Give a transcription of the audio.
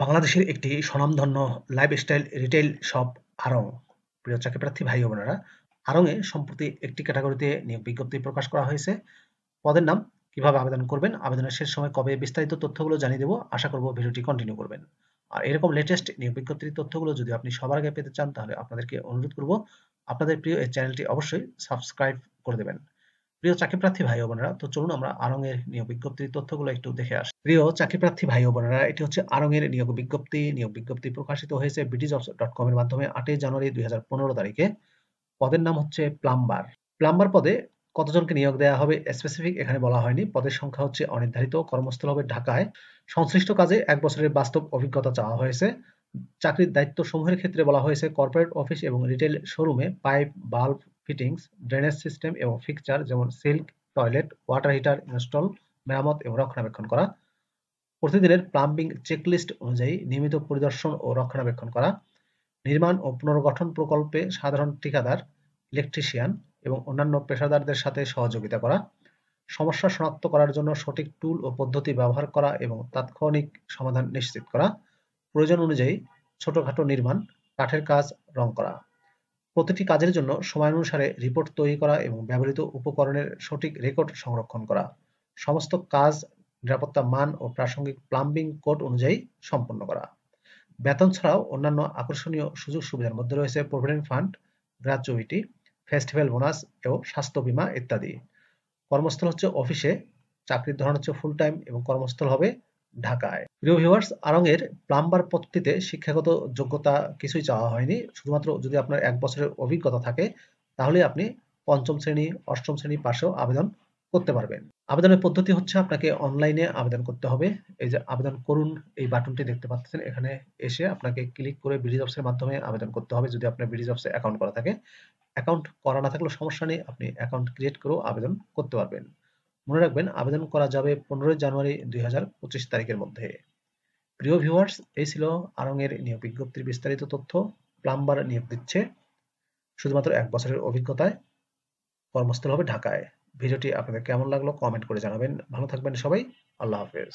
বাংলাদেশের একটি স্বনামধন্য লাইফস্টাইল রিটেইল শপ আড়ং। প্রিয় চাকরিপ্রার্থী ভাই ও বোনেরা, আড়ংয়ে সম্প্রতি একটি ক্যাটাগরিতে নিয়োগ বিজ্ঞপ্তি প্রকাশ করা হয়েছে। পদের নাম, কিভাবে আবেদন করবেন, আবেদনের শেষ সময় কবে, বিস্তারিত তথ্যগুলো জানিয়ে দেবো। আশা করব ভিডিওটি কন্টিনিউ করবেন। আর এরকম লেটেস্ট নিয়োগ বিজ্ঞপ্তির তথ্যগুলো যদি আপনি সবার আগে পেতে চান, তাহলে আপনাদেরকে অনুরোধ করব আপনাদের প্রিয় এই চ্যানেলটি অবশ্যই সাবস্ক্রাইব করে দেবেন। প্রিয় চাকরিপ্রার্থী ভাই ও বোনেরা, তো চলুন আমরা আড়ং এর নিয়োগ বিজ্ঞপ্তির তথ্যগুলো একটু দেখে আসি। প্রিয় চাকরিপ্রার্থী ভাই ও বোনেরা, এটি হচ্ছে আড়ং এর নিয়োগ বিজ্ঞপ্তি। নিয়োগ বিজ্ঞপ্তি প্রকাশিত হয়েছে bdjobs.com এর মাধ্যমে 8 জানুয়ারি 2015 তারিখে। পদের নাম হচ্ছে প্লাম্বার। প্লাম্বার পদে কতজনকে নিয়োগ দেওয়া হবে স্পেসিফিক এখানে বলা হয়নি। পদের সংখ্যা হচ্ছে অনির্ধারিত। কর্মস্থল হবে ঢাকায়। সংশ্লিষ্ট কাজে 1 বছরের বাস্তব অভিজ্ঞতা চাওয়া হয়েছে। চাকরির দায়িত্ব সমূহের ক্ষেত্রে বলা হয়েছে কর্পোরেট অফিস এবং রিটেল শোরুমে pipe, bulb, fittings, drainage system এবং ফিক্সচার যেমন sink, toilet, water heater install, মেরামত এবং রক্ষণাবেক্ষণ করা। প্রতিদিনের প্লাম্বিং চেকলিস্ট অনুযায়ী নিয়মিত পরিদর্শন ও রক্ষণাবেক্ষণ করা। নির্মাণ ও পুনর্গঠন প্রকল্পে সাধারণ ঠিকাদার, ইলেকট্রিশিয়ান এবং অন্যান্য পেশাদারদের সাথে সহযোগিতা করা। সমস্যা শনাক্ত করার জন্য সঠিক টুল ও পদ্ধতি ব্যবহার করা এবং তাৎক্ষণিক সমাধান নিশ্চিত করা। প্রয়োজন অনুযায়ী ছোটখাটো নির্মাণ, কাঠের কাজ, রং করা। প্রতিটি কাজের জন্য সময়ানুসারে রিপোর্ট তৈরি করা এবং ব্যবহৃত উপকরণের সঠিক রেকর্ড সংরক্ষণ করা। সমস্ত কাজ নিরাপত্তা মান ও প্রাসঙ্গিক প্লাম্বিং কোড অনুযায়ী সম্পন্ন করা। বেতন ছাড়াও অন্যান্য আকর্ষণীয় সুযোগ সুবিধার মধ্যে রয়েছে provident fund, gratuity, festival bonus এবং স্বাস্থ্য বীমা ইত্যাদি। কর্মস্থল হচ্ছে অফিসে। চাকরির ধরন হচ্ছে ফুল টাইম এবং কর্মস্থল হবে ঢাকায়। প্রিয় ভিউয়ার্স, আড়ং এর প্লাম্বার পদটিতে শিক্ষাগত যোগ্যতা কিছুই চাওয়া হয়নি। শুধুমাত্র যদি আপনার 1 বছরের অভিজ্ঞতা থাকে, তাহলে আপনি পঞ্চম শ্রেণী, অষ্টম শ্রেণী পাশেও আবেদন করতে পারবেন। আবেদনের পদ্ধতি হচ্ছে আপনাকে অনলাইনে আবেদন করতে হবে। এই যে আবেদন করুন এই বাটনটি দেখতে পাচ্ছেন, এখানে এসে আপনাকে ক্লিক করে BDjobs এর মাধ্যমে আবেদন করতে হবে যদি আপনার BDjobs এ অ্যাকাউন্ট করা থাকে। অ্যাকাউন্ট করা না থাকলেও সমস্যা নেই, আপনি অ্যাকাউন্ট ক্রিয়েট করেও আবেদন করতে পারবেন। মনে রাখবেন, আবেদন করা যাবে 15 জানুয়ারি 2025 তারিখের মধ্যে। প্রিয় ভিউয়ার্স, এই ছিল আড়ং এর নিয়োগ বিজ্ঞপ্তির বিস্তারিত তথ্য। প্লাম্বার নিয়োগ দিচ্ছে শুধুমাত্র 1 বছরের অভিজ্ঞতায়। কর্মস্থল হবে ঢাকায়। ভিডিওটি আপনাদের কেমন লাগলো কমেন্ট করে জানাবেন। ভালো থাকবেন সবাই। আল্লাহ হাফেজ।